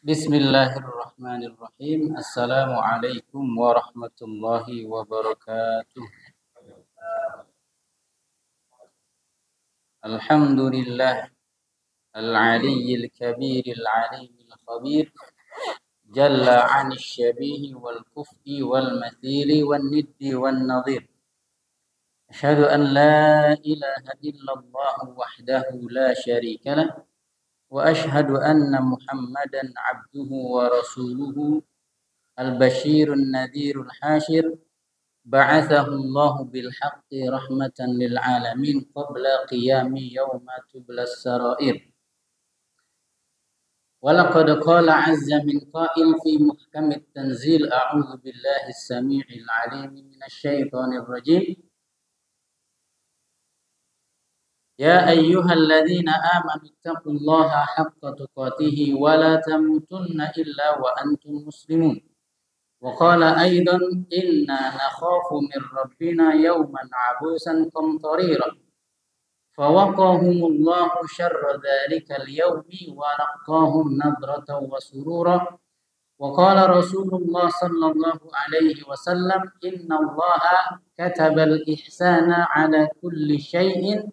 Bismillahirrahmanirrahim. Assalamualaikum warahmatullahi wabarakatuh. Alhamdulillah al-aliyyil kabiril alimil khabir jalla 'anil syabihi wal kufi wal mathili wan niddi wan nadhir. Asyhadu an la ilaha illallah wahdahu la syarika lah wa asyhadu anna Muhammadan 'abduhu wa rasuluhu al-basyirun nadhirul hasyir ba'athahu Allah bil haqqi rahmatan lil alamin qabla qiyami yawma tublas sarair. Wa laqad qala 'azza min qa'il fi muhkamit tanzil a'udzu billahi as-sami'il 'alim minasy syaithanir rajim. Ya ayyuhalladzina amanu taqullaha haqqa tuqatih wa la tamutunna illa wa antum muslimun. وقال أيضا إنا نخاف من ربنا يوما عبوسا قمطريرا فوقاهم الله شر ذلك اليوم ولقاهم نضرة وسرورا وقال رسول الله صلى الله عليه وسلم إن الله كتب الإحسان على كل شيء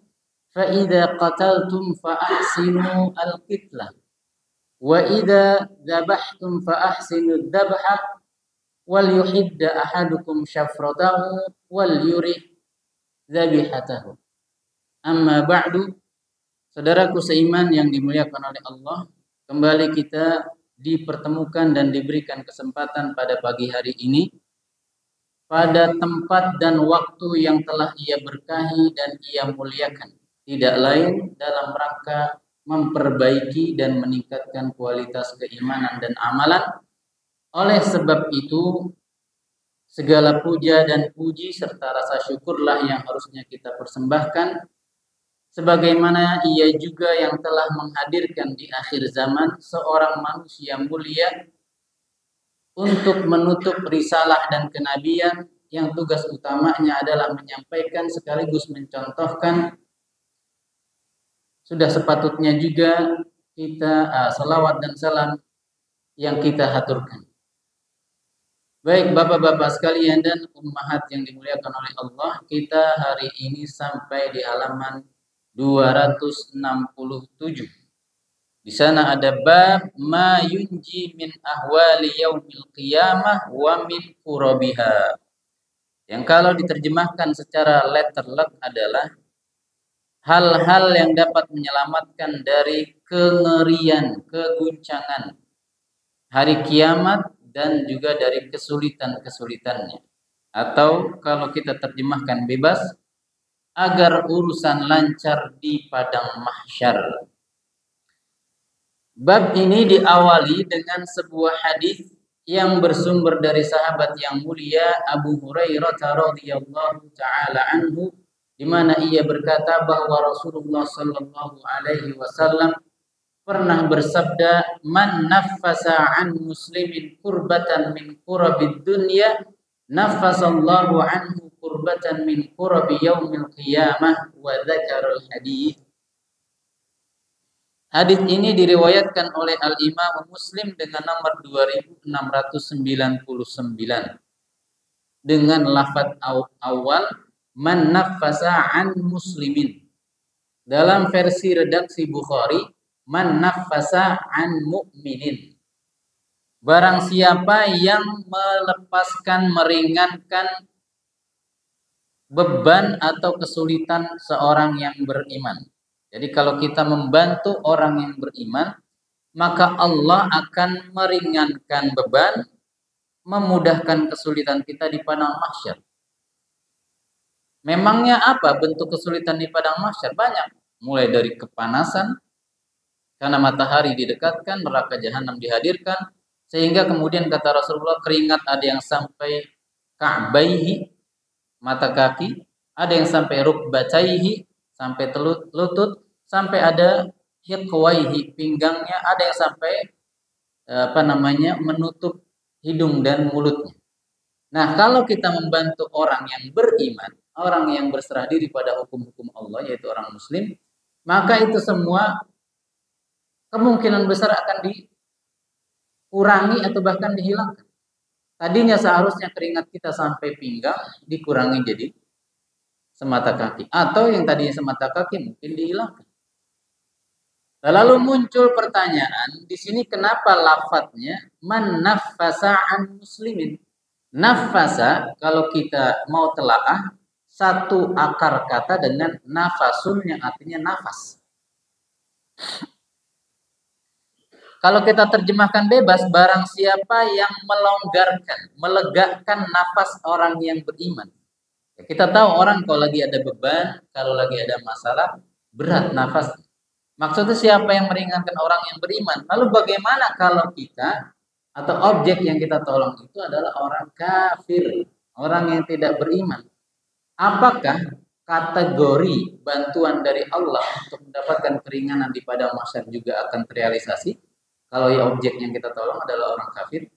فإذا قتلتم فأحسنوا القتلة وإذا ذبحتم فأحسنوا الذبح wal yuhidda ahadukum syafratahu wal yurih dzabihatahu. Amma ba'du, saudaraku seiman yang dimuliakan oleh Allah, kembali kita dipertemukan dan diberikan kesempatan pada pagi hari ini pada tempat dan waktu yang telah Ia berkahi dan Ia muliakan, tidak lain dalam rangka memperbaiki dan meningkatkan kualitas keimanan dan amalan. Oleh sebab itu, segala puja dan puji serta rasa syukurlah yang harusnya kita persembahkan, sebagaimana Ia juga yang telah menghadirkan di akhir zaman seorang manusia mulia untuk menutup risalah dan kenabian yang tugas utamanya adalah menyampaikan sekaligus mencontohkan. Sudah sepatutnya juga kita salawat dan salam yang kita haturkan. Baik bapak-bapak sekalian dan ummahat yang dimuliakan oleh Allah, kita hari ini sampai di halaman 267. Di sana ada bab ma yunji min ahwali yaumil qiyamah wa min kurabiha. Yang kalau diterjemahkan secara letterlek adalah hal-hal yang dapat menyelamatkan dari kengerian, keguncangan hari kiamat dan juga dari kesulitan-kesulitannya. Atau kalau kita terjemahkan bebas, agar urusan lancar di padang mahsyar. Bab ini diawali dengan sebuah hadis yang bersumber dari sahabat yang mulia Abu Hurairah radhiyallahu taala anhu, di mana ia berkata bahwa Rasulullah sallallahu alaihi wasallam pernah bersabda, man naffasa an muslimin kurbatan min kurabid dunya naffasallahu anhu kurbatan min kurabi yaumil qiyamah wa dzakarul hadits. Hadis ini diriwayatkan oleh Al-Imam Muslim dengan nomor 2699 dengan lafaz awal man naffasa an muslimin. Dalam versi redaksi Bukhari, man naffasa an mu'minin. Barang siapa yang melepaskan, meringankan beban atau kesulitan seorang yang beriman. Jadi kalau kita membantu orang yang beriman, maka Allah akan meringankan beban, memudahkan kesulitan kita di padang mahsyar. Memangnya apa bentuk kesulitan di padang mahsyar? Banyak. Mulai dari kepanasan, karena matahari didekatkan, neraka jahanam dihadirkan, sehingga kemudian kata Rasulullah keringat ada yang sampai ka'baihi, mata kaki, ada yang sampai rukbataihi, sampai lutut, sampai ada hiqwaihi, pinggangnya, ada yang sampai menutup hidung dan mulutnya. Nah, kalau kita membantu orang yang beriman, orang yang berserah diri pada hukum-hukum Allah, yaitu orang muslim, maka itu semua kemungkinan besar akan kurangi atau bahkan dihilangkan. Tadinya seharusnya keringat kita sampai pinggang, dikurangi jadi semata kaki. Atau yang tadinya semata kaki mungkin dihilangkan. Lalu muncul pertanyaan, di sini kenapa lafadznya man naffasa an muslimin? Nafasa, kalau kita mau telaah, satu akar kata dengan nafasun yang artinya nafas. Kalau kita terjemahkan bebas, barang siapa yang melonggarkan, melegakan nafas orang yang beriman. Kita tahu orang kalau lagi ada beban, kalau lagi ada masalah, berat nafas. Maksudnya siapa yang meringankan orang yang beriman? Lalu bagaimana kalau kita atau objek yang kita tolong itu adalah orang kafir, orang yang tidak beriman? Apakah kategori bantuan dari Allah untuk mendapatkan keringanan di padang mahsyar juga akan terrealisasi kalau ya objek yang kita tolong adalah orang kafir?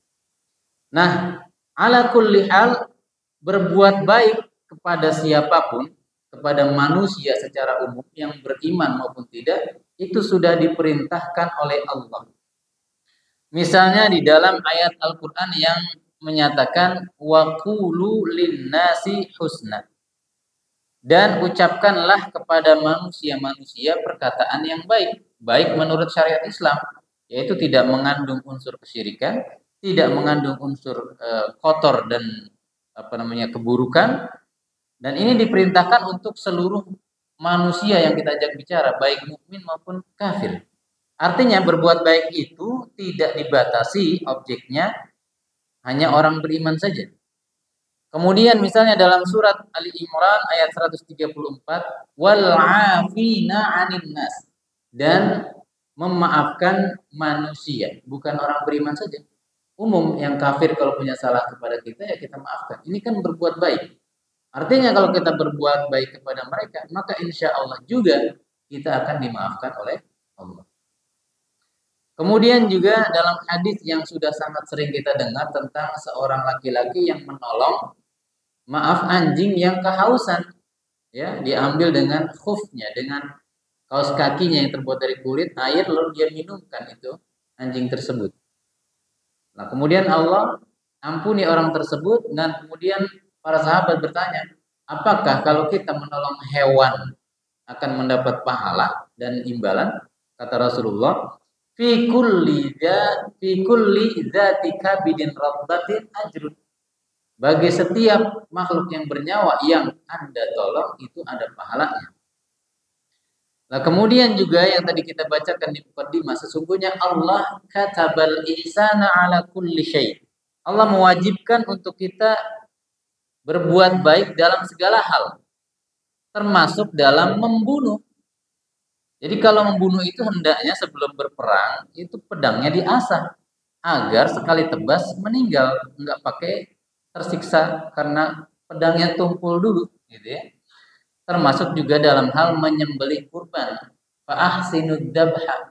Nah, ala kulli hal, berbuat baik kepada siapapun, kepada manusia secara umum yang beriman maupun tidak, itu sudah diperintahkan oleh Allah. Misalnya di dalam ayat Al-Quran yang menyatakan wa qulu linnasi husna, dan ucapkanlah kepada manusia-manusia perkataan yang baik, baik menurut syariat Islam, yaitu tidak mengandung unsur kesyirikan, tidak mengandung unsur kotor dan keburukan. Dan ini diperintahkan untuk seluruh manusia yang kita ajak bicara, baik mukmin maupun kafir. Artinya berbuat baik itu tidak dibatasi objeknya, hanya orang beriman saja. Kemudian misalnya dalam surat Ali Imran ayat 134, wal 'afina 'anil nas, dan memaafkan manusia, bukan orang beriman saja. Umum yang kafir kalau punya salah kepada kita ya kita maafkan. Ini kan berbuat baik. Artinya kalau kita berbuat baik kepada mereka, maka insya Allah juga kita akan dimaafkan oleh Allah. Kemudian juga dalam hadis yang sudah sangat sering kita dengar tentang seorang laki-laki yang menolong, maaf, anjing yang kehausan, ya, diambil dengan khufnya, dengan kaos kakinya yang terbuat dari kulit, air, lalu dia minumkan itu anjing tersebut. Nah, kemudian Allah ampuni orang tersebut, dan kemudian para sahabat bertanya, apakah kalau kita menolong hewan akan mendapat pahala dan imbalan? Kata Rasulullah, fi kulli dzati kabidin rabbatin ajrun. Bagi setiap makhluk yang bernyawa yang Anda tolong itu ada pahalanya. Nah, kemudian juga yang tadi kita bacakan di muqaddimah, sesungguhnya Allah katabal ihsana ala kulli syai'. Allah mewajibkan untuk kita berbuat baik dalam segala hal, termasuk dalam membunuh. Jadi kalau membunuh itu hendaknya sebelum berperang itu pedangnya diasah agar sekali tebas meninggal, enggak pakai tersiksa karena pedangnya tumpul dulu, gitu ya. Termasuk juga dalam hal menyembelih kurban. Fa ahsinud dabha,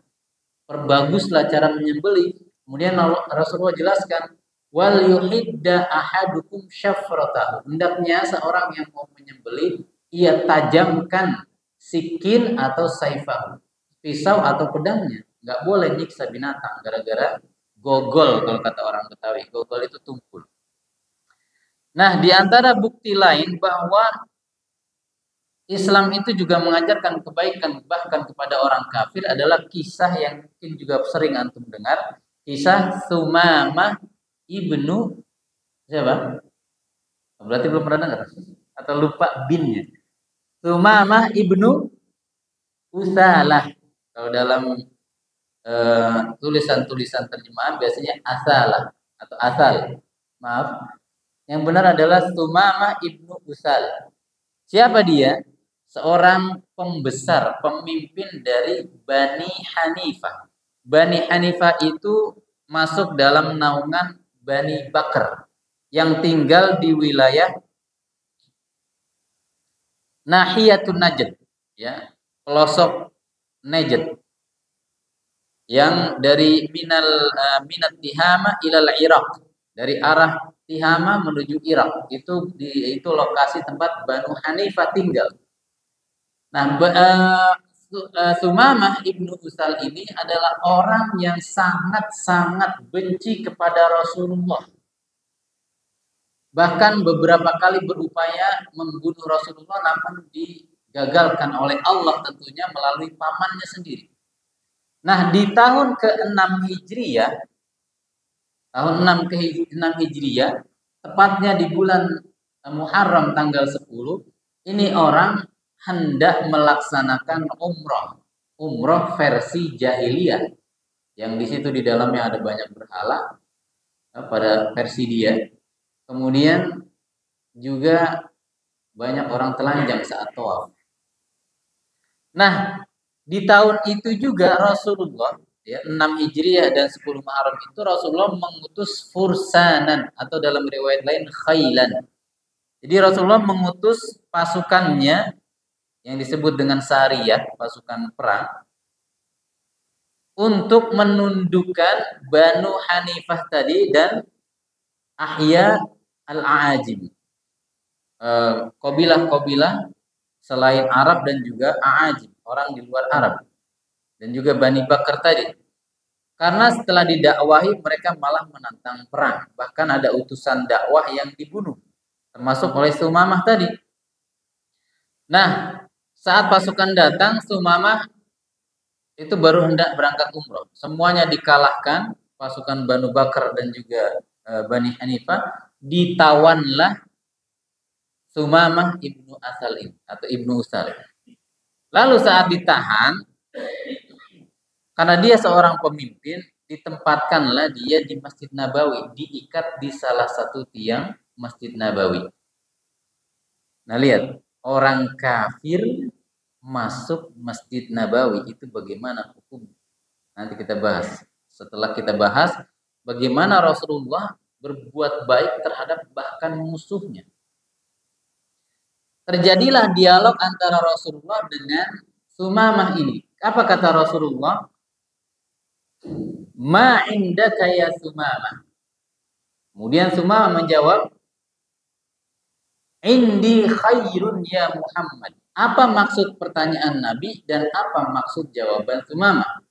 perbaguslah cara menyembelih. Kemudian Rasulullah jelaskan, wal yuhidda ahadukum syafratahu, hendaknya seorang yang mau menyembelih ia tajamkan sikin atau saifahu, pisau atau pedangnya. Enggak boleh nyiksa binatang gara-gara gogol, kalau kata orang Betawi, gogol itu tumpul. Nah, di antara bukti lain bahwa Islam itu juga mengajarkan kebaikan bahkan kepada orang kafir adalah kisah yang mungkin juga sering antum dengar, kisah Sumamah ibnu siapa? Berarti belum pernah dengar atau lupa binnya. Sumamah ibnu Usalah. Kalau dalam tulisan-tulisan terjemahan biasanya asalah atau asal. Maaf. Yang benar adalah Sumamah ibnu Usal. Siapa dia? Seorang pembesar, pemimpin dari Bani Hanifah. Bani Hanifah itu masuk dalam naungan Bani Bakr yang tinggal di wilayah Nahiyatun Najd, ya, pelosok Najd, yang dari minat Tihama ilal Iraq, dari arah Tihama menuju Irak. Itu lokasi tempat Banu Hanifah tinggal. Nah, Sumamah ibnu Usal ini adalah orang yang sangat-sangat benci kepada Rasulullah. Bahkan beberapa kali berupaya membunuh Rasulullah, namun digagalkan oleh Allah tentunya melalui pamannya sendiri. Nah, di tahun ke-6 Hijriyah, tahun 6 Hijriyah, tepatnya di bulan Muharram tanggal 10, ini orang hendak melaksanakan umroh versi jahiliyah, yang di situ di dalamnya ada banyak berhala pada versi dia. Kemudian juga banyak orang telanjang saat tawaf. Nah, di tahun itu juga Rasulullah, ya, 6 Hijriah dan 10 Muharram itu Rasulullah mengutus fursanan, atau dalam riwayat lain khailan. Jadi Rasulullah mengutus pasukannya yang disebut dengan sariyah, pasukan perang, untuk menundukkan Banu Hanifah tadi dan Ahya al-Aajim, kabilah-kabilah selain Arab dan juga Aajim, orang di luar Arab, dan juga Bani Bakar tadi. Karena setelah didakwahi mereka malah menantang perang, bahkan ada utusan dakwah yang dibunuh, termasuk oleh Sumamah tadi. Nah, saat pasukan datang, Sumamah itu baru hendak berangkat umroh. Semuanya dikalahkan, pasukan Banu Bakar dan juga Bani Hanifah. Ditawanlah Sumamah ibnu Asalin atau ibnu Usal. Lalu saat ditahan, karena dia seorang pemimpin, ditempatkanlah dia di Masjid Nabawi, diikat di salah satu tiang Masjid Nabawi. Nah, lihat, orang kafir masuk Masjid Nabawi itu bagaimana hukum? Nanti kita bahas. Setelah kita bahas bagaimana Rasulullah berbuat baik terhadap bahkan musuhnya. Terjadilah dialog antara Rasulullah dengan Sumamah ini. Apa kata Rasulullah? Ma indaka ya Sumamah. Kemudian Sumamah menjawab, Indi khairun ya Muhammad. Apa maksud pertanyaan Nabi dan apa maksud jawaban Sumamah?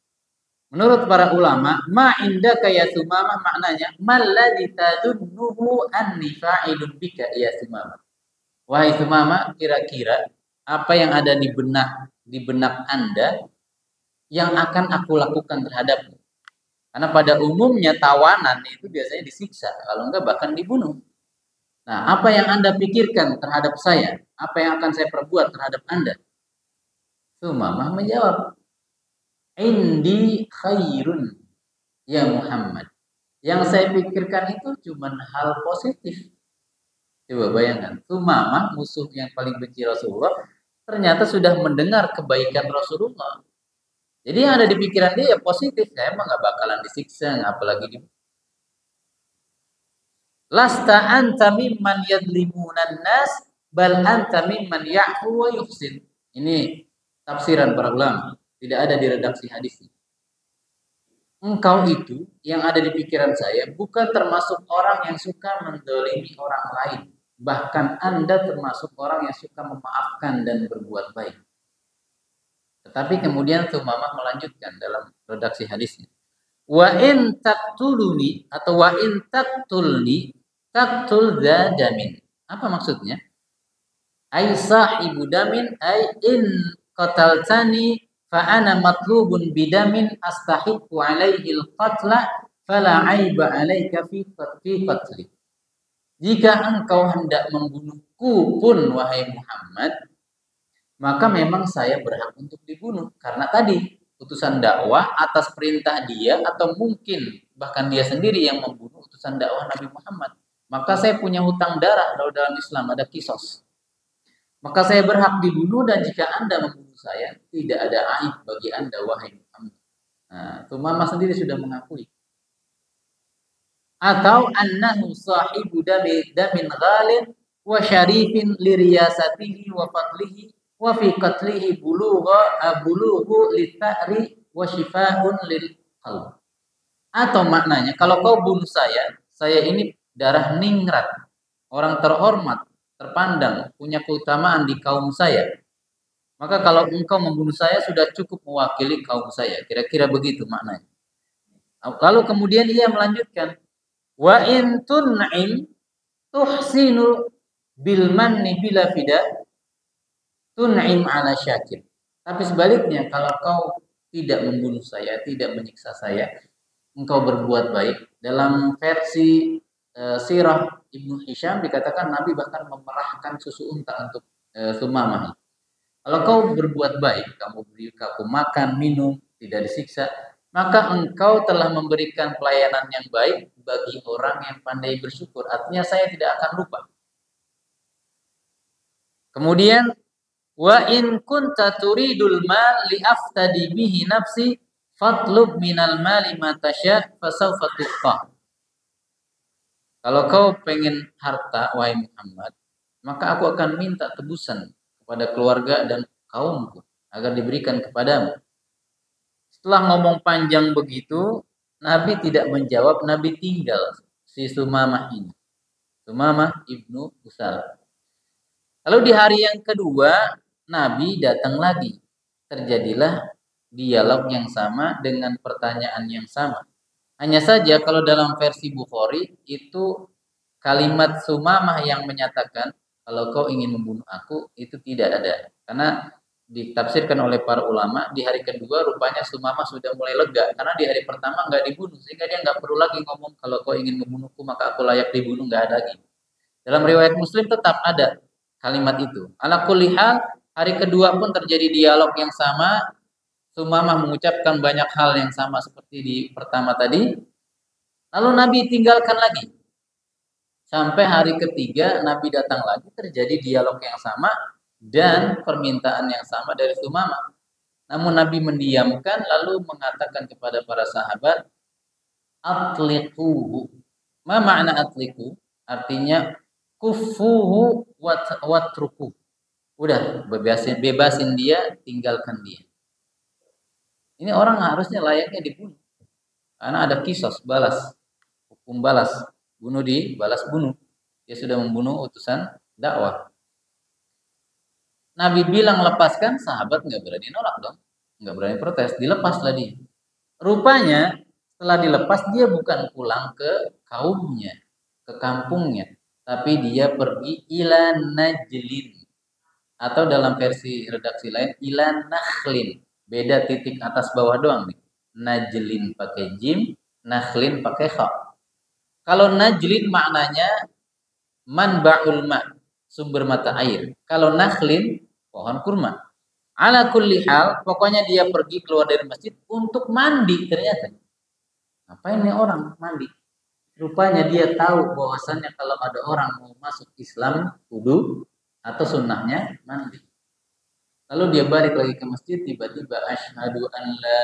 Menurut para ulama, ma indaka ya Sumamah maknanya malladzi tadunnuhu anni fa'ilun bika ya Sumamah. Wahai Sumamah, kira-kira apa yang ada di benak Anda yang akan aku lakukan terhadapmu? Karena pada umumnya tawanan itu biasanya disiksa, kalau enggak bahkan dibunuh. Nah, apa yang Anda pikirkan terhadap saya? Apa yang akan saya perbuat terhadap Anda? Sumamah menjawab, Indi khairun ya Muhammad. Yang saya pikirkan itu cuma hal positif. Coba bayangkan, Sumamah, musuh yang paling benci Rasulullah, ternyata sudah mendengar kebaikan Rasulullah. Jadi yang ada di pikiran dia ya positif. Saya emang gak bakalan disiksa, apalagi di Lasta anta mimman yadlimunan nas bal anta mimman ya'fu wa yuhsin. Ini tafsiran para ulama, tidak ada di redaksi hadis. Engkau itu yang ada di pikiran saya bukan termasuk orang yang suka mendolimi orang lain. Bahkan Anda termasuk orang yang suka memaafkan dan berbuat baik. Tetapi kemudian Sumamah melanjutkan dalam redaksi hadisnya. Wa in taqtuluni atau wa in taqtulni taqtul dzadamin. Apa maksudnya? Ai sahibu damin ai in qataltani fa ana matlubun bidamin astahiqu alaihi al-qatla fala aiba alaika fi qatli. Jika engkau hendak membunuhku pun wahai Muhammad, maka memang saya berhak untuk dibunuh karena tadi utusan dakwah atas perintah dia atau mungkin bahkan dia sendiri yang membunuh utusan dakwah Nabi Muhammad. Maka saya punya hutang darah. Kalau dalam Islam ada kisos. Maka saya berhak dibunuh dan jika Anda membunuh saya, tidak ada aib bagi Anda wahai Muhammad. Nah, Sumamah sendiri sudah mengakui. Atau annahu sahibu damin ghalin wa syarifin liriyasatihi wa fadlihi wa fi qatlihi bulughu litha'ri wa shifaa'un lil qalb. Atau maknanya kalau kau bunuh saya ini darah ningrat, orang terhormat, terpandang, punya keutamaan di kaum saya. Maka kalau engkau membunuh saya sudah cukup mewakili kaum saya. Kira-kira begitu maknanya. Lalu kemudian ia melanjutkan, wa in tun'im tuhsinu bil manni bila fida tun'im ala syakir. Tapi sebaliknya kalau kau tidak membunuh saya, tidak menyiksa saya, engkau berbuat baik. Dalam versi sirah Ibnu Hisham dikatakan Nabi bahkan memerahkan susu unta untuk Sumamah. Kalau kau berbuat baik, kamu beri aku makan, minum, tidak disiksa, maka engkau telah memberikan pelayanan yang baik bagi orang yang pandai bersyukur. Artinya saya tidak akan lupa. Kemudian wa in kunta turidul mal li aftadi bihi nafsi fatlub minal mali ma tasya fasawfa tuqta. Kalau kau pengen harta wahai Muhammad, maka aku akan minta tebusan kepada keluarga dan kaumku agar diberikan kepadamu. Setelah ngomong panjang begitu, Nabi tidak menjawab, Nabi tinggal si Sumamah ini. Sumamah ibnu Usal. Lalu di hari yang kedua, Nabi datang lagi. Terjadilah dialog yang sama dengan pertanyaan yang sama. Hanya saja kalau dalam versi Bukhari itu kalimat Sumamah yang menyatakan kalau kau ingin membunuh aku itu tidak ada. Karena ditafsirkan oleh para ulama di hari kedua rupanya Sumamah sudah mulai lega karena di hari pertama nggak dibunuh sehingga dia nggak perlu lagi ngomong kalau kau ingin membunuhku maka aku layak dibunuh, nggak ada lagi. Dalam riwayat Muslim tetap ada kalimat itu. Ala kulli hal hari kedua pun terjadi dialog yang sama. Sumamah mengucapkan banyak hal yang sama seperti di pertama tadi. Lalu Nabi tinggalkan lagi. Sampai hari ketiga Nabi datang lagi terjadi dialog yang sama dan permintaan yang sama dari Sumamah. Namun Nabi mendiamkan lalu mengatakan kepada para sahabat, atliquhu. Ma makna atliqu? Artinya kufuhu watruku. Udah bebasin dia, tinggalkan dia. Ini orang harusnya layaknya dibunuh. Karena ada kisos balas, hukum balas. Bunuh balas bunuh. Dia sudah membunuh utusan dakwah. Nabi bilang lepaskan, sahabat nggak berani nolak dong, nggak berani protes, dilepaslah dia. Rupanya setelah dilepas dia bukan pulang ke kaumnya, ke kampungnya, tapi dia pergi ila Najlin atau dalam versi redaksi lain ila Nakhlin. Beda titik atas bawah doang nih. Najlin pakai jim, Nakhlin pakai kha. Kalau Najlin maknanya manba'ul ma, sumber mata air. Kalau Nakhlin pohon kurma. Ala kulli hal, pokoknya dia pergi keluar dari masjid untuk mandi ternyata. Ngapain nih orang mandi? Rupanya dia tahu bahwasannya kalau ada orang mau masuk Islam wudu atau sunnahnya mandi. Lalu dia balik lagi ke masjid, tiba-tiba asyhadu an la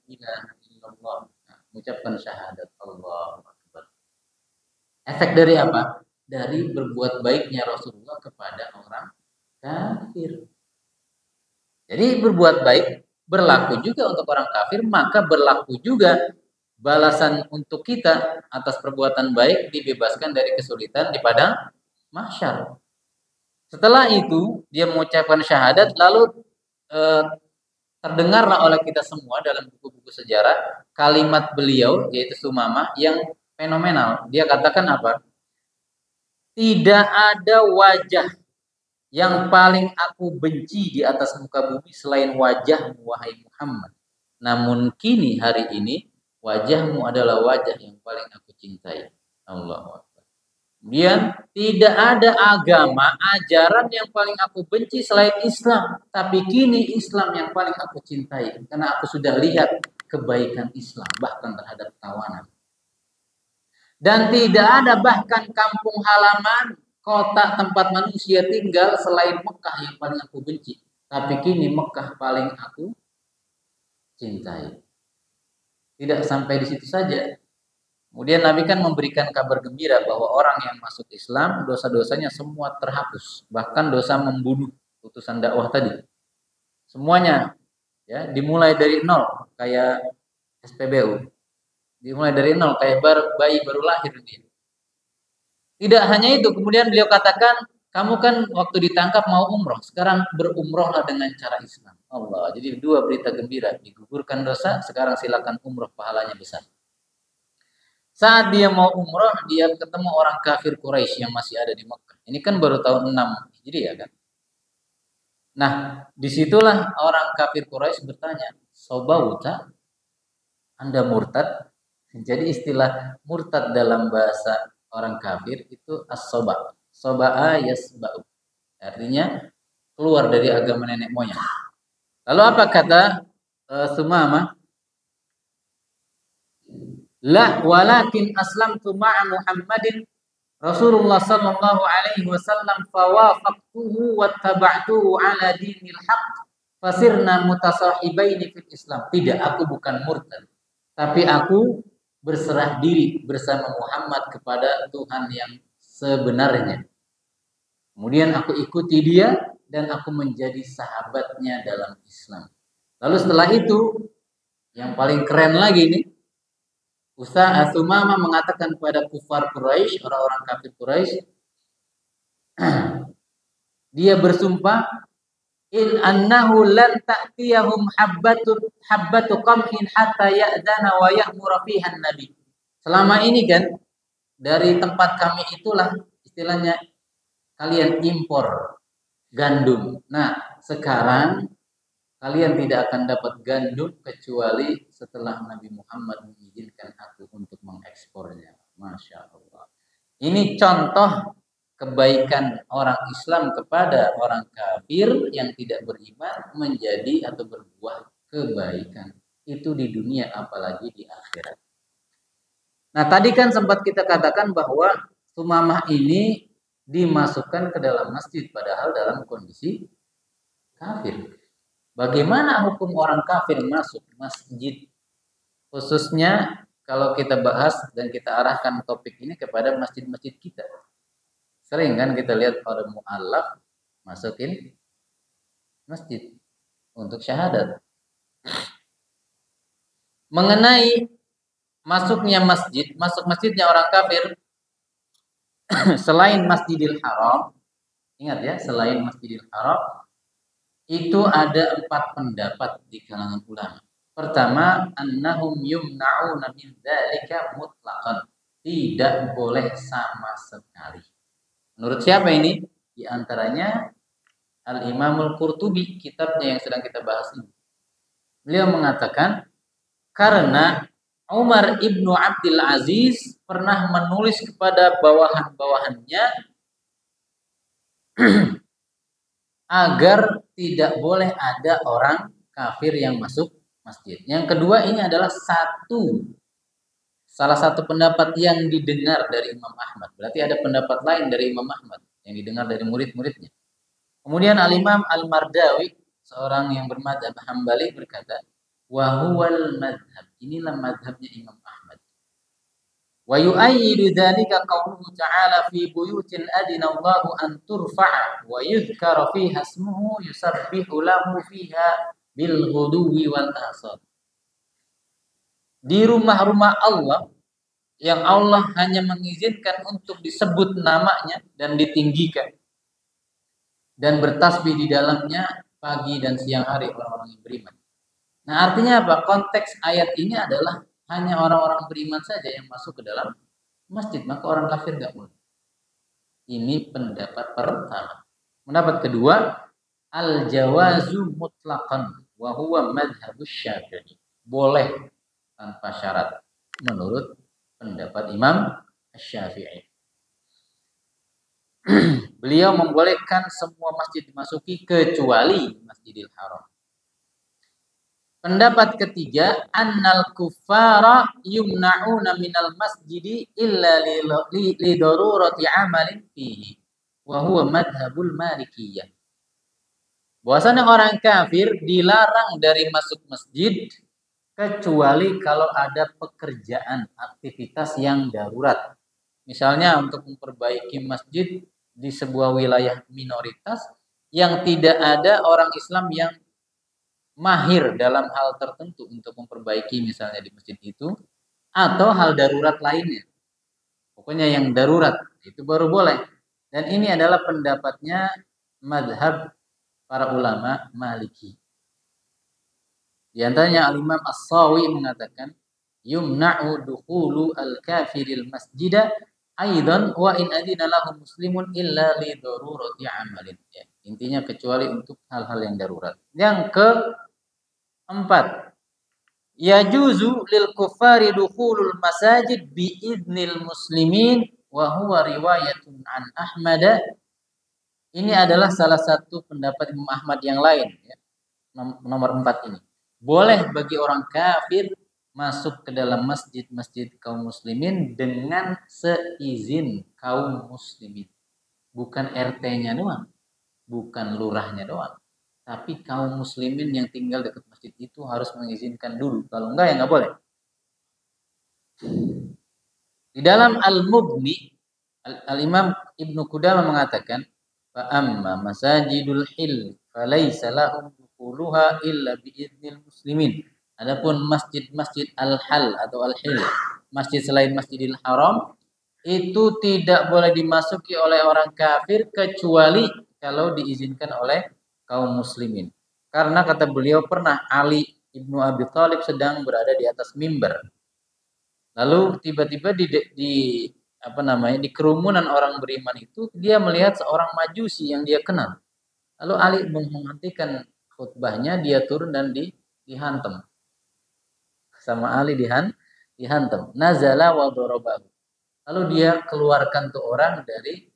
ilaha illallah. Mengucapkan syahadat Allah Akbar. Efek dari apa? Dari berbuat baiknya Rasulullah kepada orang kafir. Jadi berbuat baik berlaku juga untuk orang kafir, maka berlaku juga balasan untuk kita atas perbuatan baik dibebaskan dari kesulitan di padang mahsyar. Setelah itu dia mengucapkan syahadat, lalu terdengarlah oleh kita semua dalam buku-buku sejarah kalimat beliau yaitu Sumamah yang fenomenal. Dia katakan apa? Tidak ada wajah yang paling aku benci di atas muka bumi selain wajahmu wahai Muhammad. Namun kini hari ini wajahmu adalah wajah yang paling aku cintai. Allahu Akbar. Kemudian tidak ada agama, ajaran yang paling aku benci selain Islam. Tapi kini Islam yang paling aku cintai. Karena aku sudah lihat kebaikan Islam bahkan terhadap tawanan. Dan tidak ada bahkan kampung halaman, kota tempat manusia tinggal selain Mekah yang paling aku benci. Tapi kini Mekah paling aku cintai. Tidak sampai di situ saja. Kemudian Nabi kan memberikan kabar gembira bahwa orang yang masuk Islam dosa-dosanya semua terhapus. Bahkan dosa membunuh utusan dakwah tadi. Semuanya ya dimulai dari nol kayak SPBU. Dimulai dari nol kayak bayi baru lahir dia. Tidak hanya itu, kemudian beliau katakan kamu kan waktu ditangkap mau umroh, sekarang berumrohlah dengan cara Islam. Allah, jadi dua berita gembira, digugurkan dosa, sekarang silakan umroh, pahalanya besar. Saat dia mau umroh, dia ketemu orang kafir Quraisy yang masih ada di Mekah. Ini kan baru tahun 6 Hijriah kan. Nah, disitulah orang kafir Quraisy bertanya, Sobauta, Anda murtad? Jadi istilah murtad dalam bahasa orang kafir itu as-soba. Soba'a yasba'u. Artinya keluar dari agama nenek moyang. Lalu apa kata Sumamah? La walakin aslamtu ma'a Muhammadin Rasulullah sallallahu alaihi wasallam fawafaqtuhu wattaba'tuhu ala dinil haqq fasirna mutasahibaini fil Islam. Tidak, aku bukan murtad, tapi aku berserah diri bersama Muhammad kepada Tuhan yang sebenarnya. Kemudian aku ikuti dia dan aku menjadi sahabatnya dalam Islam. Lalu setelah itu yang paling keren lagi nih, Sumamah mengatakan kepada kufar Quraisy, orang-orang kafir Quraisy, dia bersumpah, in annahu lan ta'tiyahum habbatu qamhin hatta ya'dana wa ya'mura fiha nabi. Selama ini kan dari tempat kami itulah istilahnya kalian impor gandum. Nah, sekarang kalian tidak akan dapat gandum kecuali setelah Nabi Muhammad mengizinkan aku untuk mengekspornya. Masya Allah. Ini contoh kebaikan orang Islam kepada orang kafir yang tidak beriman menjadi atau berbuah kebaikan. Itu di dunia apalagi di akhirat. Nah, tadi kan sempat kita katakan bahwa Sumamah ini dimasukkan ke dalam masjid padahal dalam kondisi kafir. Bagaimana hukum orang kafir masuk masjid? Khususnya kalau kita bahas dan kita arahkan topik ini kepada masjid-masjid kita. Sering kan kita lihat pada mu'allaf masukin masjid untuk syahadat. Mengenai masuknya masjid, masuk masjidnya orang kafir selain Masjidil Haram, ingat ya, selain Masjidil Haram itu ada 4 pendapat di kalangan ulama. Pertama, annahum yumna'una min dzalika mutlaqan. Tidak boleh sama sekali. Menurut siapa ini? Di antaranya Al-Imam Al-Qurtubi, kitabnya yang sedang kita bahas ini. Beliau mengatakan karena Umar ibnu Abdul Aziz pernah menulis kepada bawahan-bawahannya agar tidak boleh ada orang kafir yang masuk masjid. Yang kedua, ini adalah salah satu pendapat yang didengar dari Imam Ahmad. Berarti ada pendapat lain dari Imam Ahmad yang didengar dari murid-muridnya. Kemudian Al-Imam Al-Mardawi, seorang yang bermadzhab Hambali, berkata, wa huwal madhab. Inilah madhabnya Imam Ahmad. Wa yu'ayyidu dzalika qauluhu ta'ala fi buyutin adina Allahu an turfa'a wa yudhkara fiha ismuhu yusabbihu lahu fiha bil ghuduwi wal asar. Di rumah-rumah Allah yang Allah hanya mengizinkan untuk disebut namanya dan ditinggikan dan bertasbih di dalamnya pagi dan siang hari orang-orang yang beriman. Nah, artinya apa? Konteks ayat ini adalah hanya orang-orang beriman saja yang masuk ke dalam masjid, maka orang kafir nggak boleh. Ini pendapat pertama. Pendapat kedua, al-jawazu mutlaqan wa huwa madhhabus Syafi'i. Boleh tanpa syarat menurut pendapat Imam Syafi'i. Beliau membolehkan semua masjid dimasuki kecuali Masjidil Haram. Pendapat ketiga, annal kuffara yumna'una minal masjidi illa li darurati amalin fihi wa huwa madhabul malikiyah. Bahwasanya orang kafir dilarang dari masuk masjid kecuali kalau ada pekerjaan aktivitas yang darurat. Misalnya untuk memperbaiki masjid di sebuah wilayah minoritas yang tidak ada orang Islam yang mahir dalam hal tertentu untuk memperbaiki misalnya di masjid itu, atau hal darurat lainnya. Pokoknya yang darurat itu baru boleh. Dan ini adalah pendapatnya mazhab para ulama Maliki. Di antaranya Al-Imam As-Sawi mengatakan yumna'u dukhulu al-kafiril masjida aidan wa in adina lahu muslimun illa li darurati amalin. Ya, intinya kecuali untuk hal-hal yang darurat. Yang keempat, yajuzu lil kuffari dukhulul masajid bi idnil muslimin wa huwa riwayatun an Ahmad. Ini adalah salah satu pendapat Imam Ahmad yang lain ya. Nomor 4 ini. Boleh bagi orang kafir masuk ke dalam masjid-masjid kaum muslimin dengan seizin kaum muslimin. Bukan RT-nya doang, bukan lurahnya doang. Tapi kaum muslimin yang tinggal dekat masjid itu harus mengizinkan dulu. Kalau enggak ya enggak boleh. Di dalam Al-Mughni, Al-Imam Ibnu Qudamah mengatakan, fa amma masajidul hil falaysa lahum dukhuluha illa biiznil muslimin. Adapun masjid-masjid al-hal atau al-hil, masjid selain Masjidil Haram, itu tidak boleh dimasuki oleh orang kafir kecuali kalau diizinkan oleh kaum muslimin. Karena kata beliau pernah Ali Ibnu Abi Thalib sedang berada di atas mimbar. Lalu tiba-tiba di kerumunan orang beriman itu dia melihat seorang majusi yang dia kenal. Lalu Ali menghentikan khutbahnya, dia turun dan dihantam. Sama Ali dihantam. Nazala wa darabahu. Lalu dia keluarkan tuh orang dari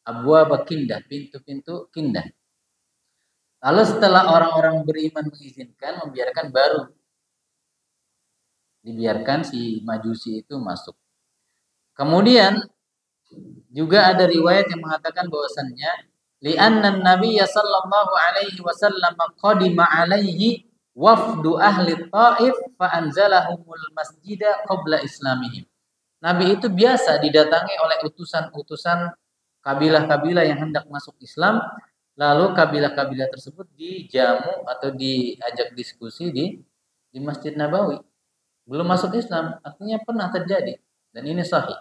abwab kindah, pintu-pintu kindah. Lalu setelah orang-orang beriman mengizinkan, membiarkan, baru dibiarkan si majusi itu masuk. Kemudian juga ada riwayat yang mengatakan bahwasannya li'anna an-nabiyya sallallahu alaihi wasallam qadima alaihi wafdu ahli Taif fa anzalahumul masjida qabla islamihim. Nabi itu biasa didatangi oleh utusan-utusan kabilah-kabilah yang hendak masuk Islam, lalu kabilah-kabilah tersebut dijamu atau diajak diskusi di Masjid Nabawi. Belum masuk Islam, artinya pernah terjadi dan ini sahih.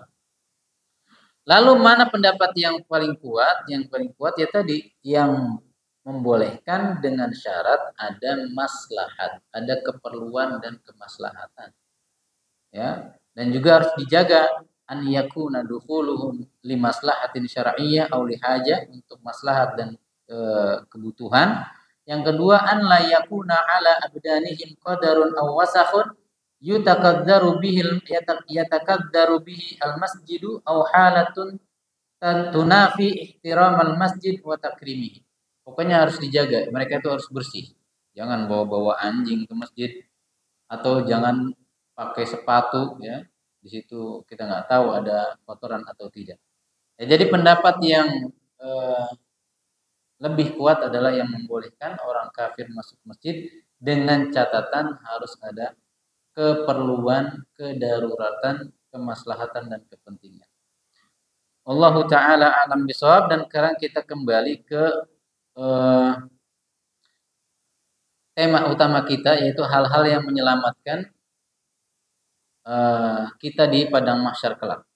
Lalu mana pendapat yang paling kuat? Yang paling kuat ya tadi yang membolehkan dengan syarat ada maslahat, ada keperluan dan kemaslahatan. Ya, dan juga harus dijaga an yakuna dukhuluhum li maslahatin syar'iyyah aw li haja, untuk maslahat dan kebutuhan. Yang kedua, an la yakuna ala abdanihim qadarun aw wasakhun yatakaddaru bihi al-masjidu aw halatun tunafi ihtiramal masjid wa takrimihi. Pokoknya harus dijaga, mereka itu harus bersih. Jangan bawa-bawa anjing ke masjid atau jangan pakai sepatu ya. Di situ kita nggak tahu ada kotoran atau tidak. Ya, jadi pendapat yang lebih kuat adalah yang membolehkan orang kafir masuk masjid dengan catatan harus ada keperluan, kedaruratan, kemaslahatan dan kepentingan. Allahu taala alam bisawab. Dan sekarang kita kembali ke tema utama kita, yaitu hal-hal yang menyelamatkan kita di padang mahsyar kelak.